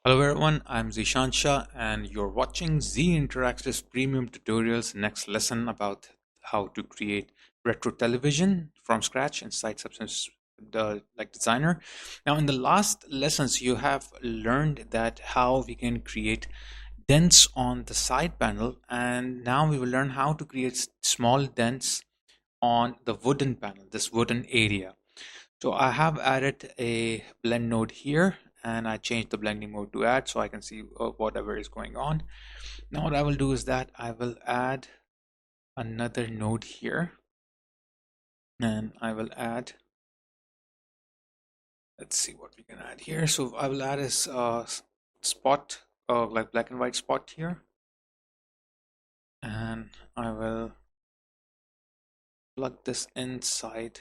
Hello everyone, I'm Zishan Shah and you're watching Z Interactive's premium tutorials next lesson about how to create retro television from scratch inside Substance Designer. Now in the last lessons you have learned that how we can create dents on the side panel, and now we will learn how to create small dents on the wooden panel, this wooden area. So I have added a blend node here and I changed the blending mode to add so I can see whatever is going on. Now what I will do is that I will add another node here and I will add, let's see what we can add here. So I will add a spot, like black and white spot here, and I will plug this inside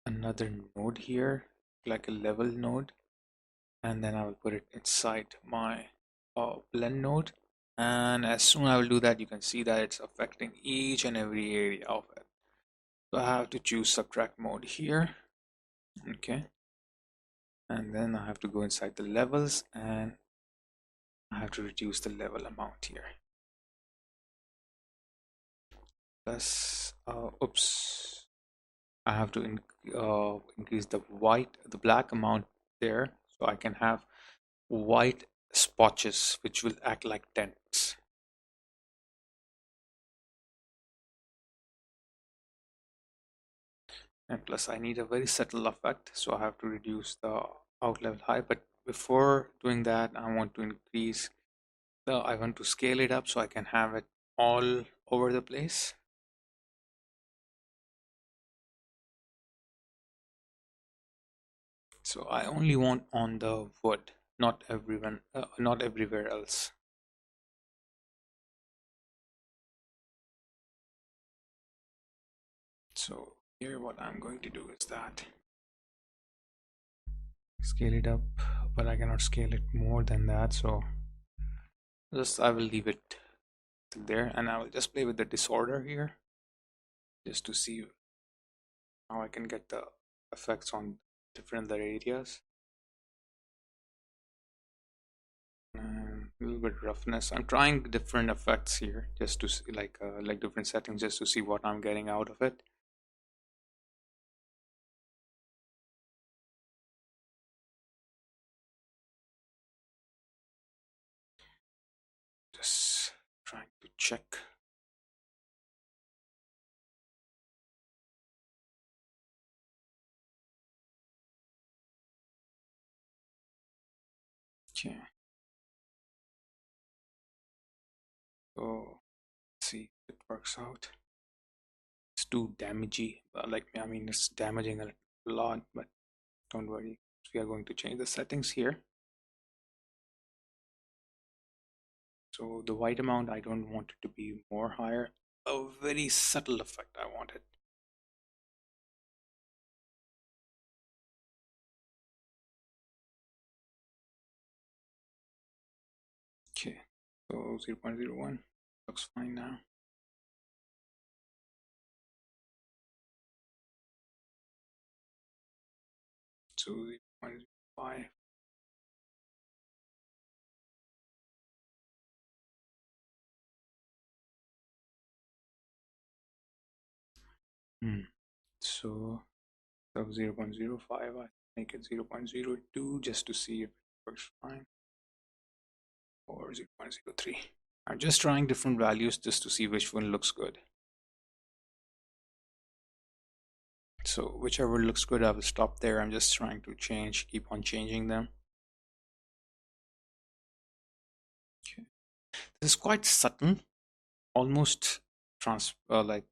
another node here, like a level node, and then I will put it inside my blend node. And as soon as I will do that, you can see that it's affecting each and every area of it. So I have to choose subtract mode here. Okay. And then I have to go inside the levels and I have to reduce the level amount here. Plus, oops, I have to increase the black amount there so I can have white spotches which will act like dents. And plus I need a very subtle effect, so I have to reduce the out level high. But before doing that, I want to I want to scale it up so I can have it all over the place. So I only want on the wood, not not everywhere else. So here what I'm going to do is that scale it up, but I cannot scale it more than that, so I will leave it there and I will just play with the disorder here just to see how I can get the effects on different other areas. A little bit roughness. I'm trying different effects here just to see like different settings just to see what I'm getting out of it. Just trying to check. Okay. So let's see if it works out. It's too damagey. I mean, it's damaging a lot, but don't worry. We are going to change the settings here. So the white amount, I don't want it to be more higher. A very subtle effect I want it. Okay, so 0.01 looks fine now. So 0.05. So 0.05, I make it 0.02 just to see if it works fine, or 0.03. I'm just trying different values just to see which one looks good. So whichever looks good, I will stop there. I'm just trying to keep on changing them. Okay. This is quite subtle, almost like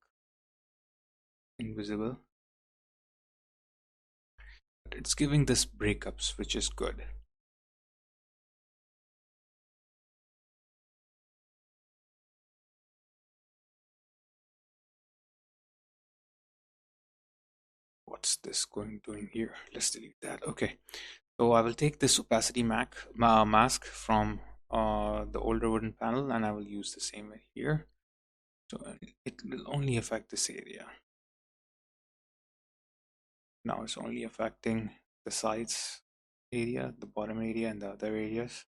invisible. But it's giving this breakups, which is good. What's this doing here? Let's delete that. Okay. So I will take this opacity mask from the older wooden panel and I will use the same way here. So it will only affect this area. Now it's only affecting the sides area, the bottom area, and the other areas.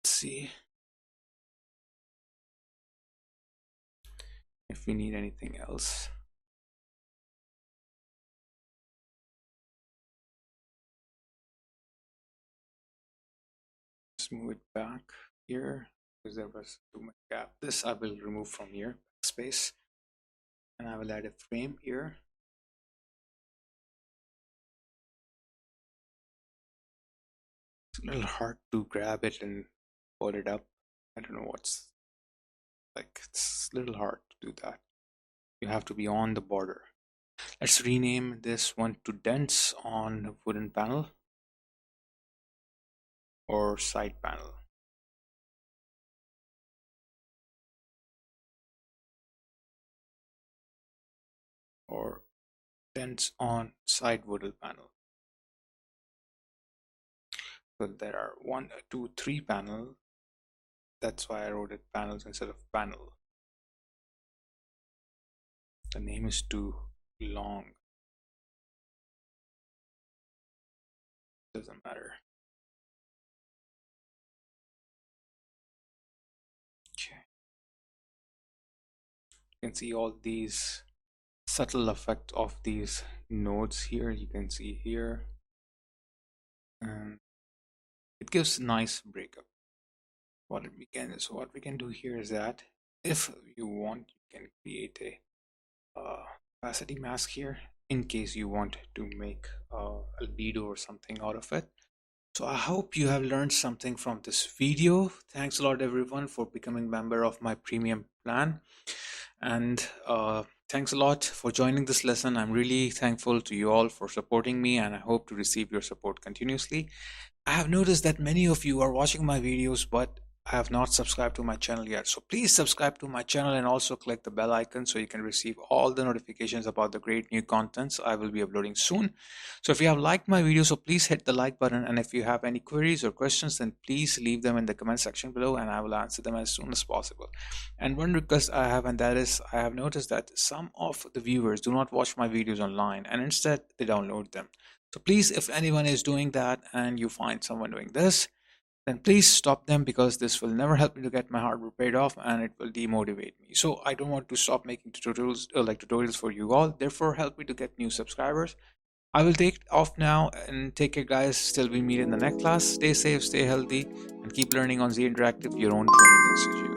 Let's see if we need anything else. Let's move it back here because there was too much gap. This I will remove from here, space, and I will add a frame here. It's a little hard to grab it and pull it up. I don't know what's like, it's a little hard to do that. You have to be on the border. Let's rename this one to Dents on wooden panel or side panel. Or Dents on side wooden panel. So there are 1, 2, 3 panel. That's why I wrote it panels instead of panel. The name is too long. Doesn't matter. Okay. You can see all these subtle effect of these nodes here. You can see here. And it gives nice breakup. What we can do here is that if you want, you can create a opacity mask here in case you want to make albedo or something out of it. So I hope you have learned something from this video. Thanks a lot everyone for becoming member of my premium plan, and thanks a lot for joining this lesson. I'm really thankful to you all for supporting me, and I hope to receive your support continuously. I have noticed that many of you are watching my videos but I have not subscribed to my channel yet. So please subscribe to my channel and also click the bell icon so you can receive all the notifications about the great new contents I will be uploading soon. So if you have liked my video, so please hit the like button, and if you have any queries or questions, then please leave them in the comment section below and I will answer them as soon as possible. And one request I have, and that is, I have noticed that some of the viewers do not watch my videos online and instead they download them. So please, if anyone is doing that and you find someone doing this, then please stop them, because this will never help me to get my hardware paid off and it will demotivate me. So I don't want to stop making tutorials tutorials for you all. Therefore, help me to get new subscribers. I will take off now, and take care guys till we meet in the next class. Stay safe, stay healthy, and keep learning on Z Interactive, your own training institute.